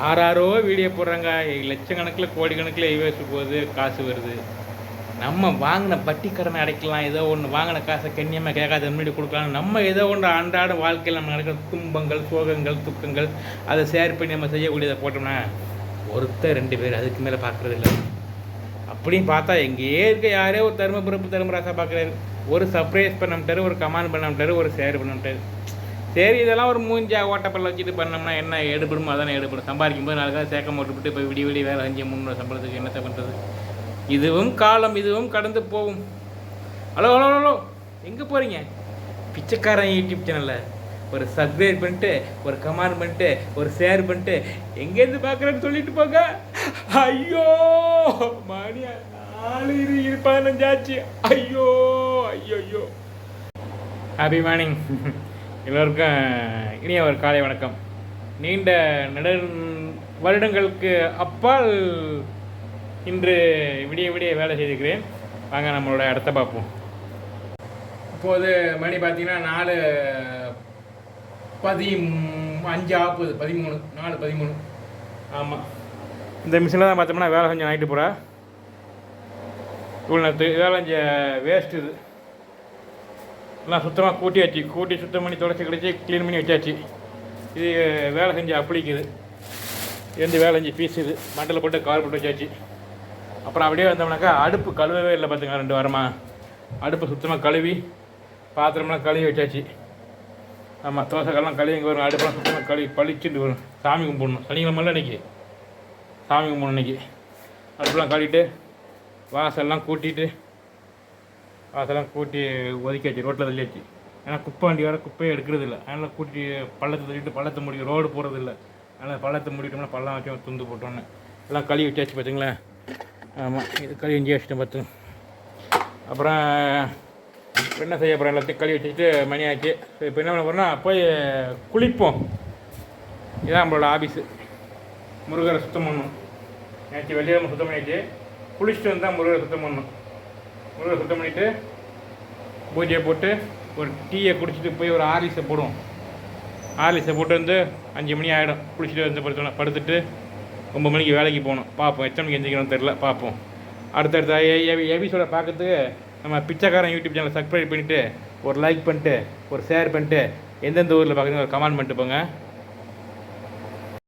யாராரோ video போடுறாங்க, லட்சக்கணக்கில் கோடிக்கணக்கில் யூஎஸ் போகுது, காசு வருது. நம்ம வாங்கின வட்டி கடனை அடைக்கலாம், ஏதோ ஒன்று வாங்கின காசை கண்ணியமாக கேட்காத முன்னாடி கொடுக்கலாம். நம்ம ஏதோ ஒன்று அன்றாட வாழ்க்கையில் நம்ம நடக்கிற துன்பங்கள், சோகங்கள், துக்கங்கள் அதை ஷேர் பண்ணி நம்ம செய்யக்கூடியதை போட்டோம்னா ஒருத்தர் 2 பேர் அதுக்கு மேலே பார்க்குறது இல்லை. அப்படின்னு பார்த்தா எங்கேயே இருக்க யாரே ஒரு தர்மராசா பார்க்குறாரு, ஒரு சர்ப்ரைஸ் பண்ண ஒரு கமெண்ட் பண்ண ஒரு ஷேர் பண்ண. சரி, இதெல்லாம் ஒரு மூஞ்சா ஓட்டப்பல்ல வச்சுட்டு பண்ணோம்னா என்ன எடுபடுமோ அதானே எடுபடும். சம்பாதிக்கும் போது நாளுக்காக சேர்க்க போட்டுவிட்டு இப்போ விடிய வேலை 500 சம்பளத்துக்கு என்னத்தை பண்ணுறது? இதுவும் காலம், இதுவும் கடந்து போகும். ஹலோ ஹலோ ஹலோ, எங்கே போகிறீங்க? பிச்சைக்காரன் யூடியூப் சேனலில் ஒரு சப்ஸ்கிரைப் பண்ணிட்டு, ஒரு கமெண்ட் பண்ணிட்டு, ஒரு ஷேர் பண்ணிட்டு, எங்கேருந்து பார்க்குறேன்னு சொல்லிட்டு போங்க. ஐயோ மணி 4:15 ஆச்சு. ஐயோ ஐயோ ஐயோ. ஹாப்பி மார்னிங் எல்லோருக்கும். இனிய ஒரு காலை வணக்கம். நீண்ட வருடங்களுக்கு அப்பால் இன்று விடிய வேலை செய்திருக்கிறேன். வாங்க நம்மளோட இடத்த பார்ப்போம். இப்போது மணி பார்த்தீங்கன்னா 4:15 4:13. ஆமாம், இந்த மிஷினில் தான் பார்த்தோம்னா வேலை செஞ்சு நைட்டு பூரா இவ்வளோ நேரத்து வேலை செஞ்ச வேஸ்ட். இது எல்லாம் சுத்தமாக கூட்டி சுத்தம் பண்ணி தொடச்சி கிடச்சி க்ளீன் பண்ணி வச்சாச்சு. இது வேலை செஞ்சு அப்பிளிக்குது. இது வேலை செஞ்சு பீஸ். இது மண்டல போட்டு கவர் போட்டு வச்சாச்சு. அப்புறம் அப்படியே வந்தோம்னாக்கா அடுப்பு கழுவவே இல்லை பார்த்துங்க. 2 வாரமாக அடுப்பு சுத்தமாக கழுவி பாத்திரம்லாம் கழுவி வச்சாச்சு. ஆமாம், தோசைக்கெல்லாம் கழுவி இங்கே வரும். அடுப்பெல்லாம் சுத்தமாக கழுவி பளிச்சுட்டு வரும். சாமி கும்பிடணும். சனிக்கிழமெல்லாம் இன்றைக்கி சாமி கும்பிடணும். இன்றைக்கி அடுப்பெல்லாம் கழுவிட்டு வாசல்லாம் கூட்டி ஒதுக்கி வச்சு ரோட்டில் தள்ளியாச்சு. ஏன்னா குப்பை வண்டி வேறு குப்பையை எடுக்கிறது இல்லை. அதனால் கூட்டி பள்ளத்தை தள்ளிட்டு பள்ளத்தை முடியும். ரோடு போகிறது இல்லை. அதனால் பள்ளத்தை முடிட்டோம்னா பள்ளம் வச்சு துண்டு போட்டோன்னு எல்லாம் கழுவி வச்சாச்சு பார்த்துங்களேன். ஆமாம், இது கழுவி இஞ்சி வச்சுட்டேன் பார்த்து. அப்புறம் என்ன செய்ய போகிறேன், எல்லாத்தையும் கழுவி வச்சுட்டு மணி ஆச்சு. இப்போ என்ன பண்ண போகிறோன்னா போய் குளிப்போம். இதுதான் நம்மளோட ஆஃபீஸு. முருகரை சுத்தம் பண்ணணும். நேற்று வெள்ளிக்கிழமை சுத்தம் பண்ணியாச்சு. குளிச்சுட்டு வந்தால் முருகரை சுத்தம் பண்ணணும். முருகரை சுத்தம் பண்ணிவிட்டு பூஜையை போட்டு ஒரு டீயை குடிச்சிட்டு போய் ஒரு ஆர்லிஸை போடுவோம். ஆர்லிஸை போட்டு வந்து 5 மணி ஆகிடும். குளிச்சுட்டு வந்து படுத்துட்டு 9 மணிக்கு வேலைக்கு போகணும். பார்ப்போம் எத்தனை மணிக்கு எந்திரிக்கணும்னு தெரில. பார்ப்போம். அடுத்தடுத்த எபிசோட பார்க்கறதுக்கு நம்ம பிச்சைக்காரன் யூடியூப் சேனலை சப்ஸ்கிரைப் பண்ணிவிட்டு, ஒரு லைக் பண்ணிட்டு, ஒரு ஷேர் பண்ணிட்டு, எந்தெந்த ஊரில் பார்க்குறீங்க ஒரு கமெண்ட் பண்ணிட்டு போங்க.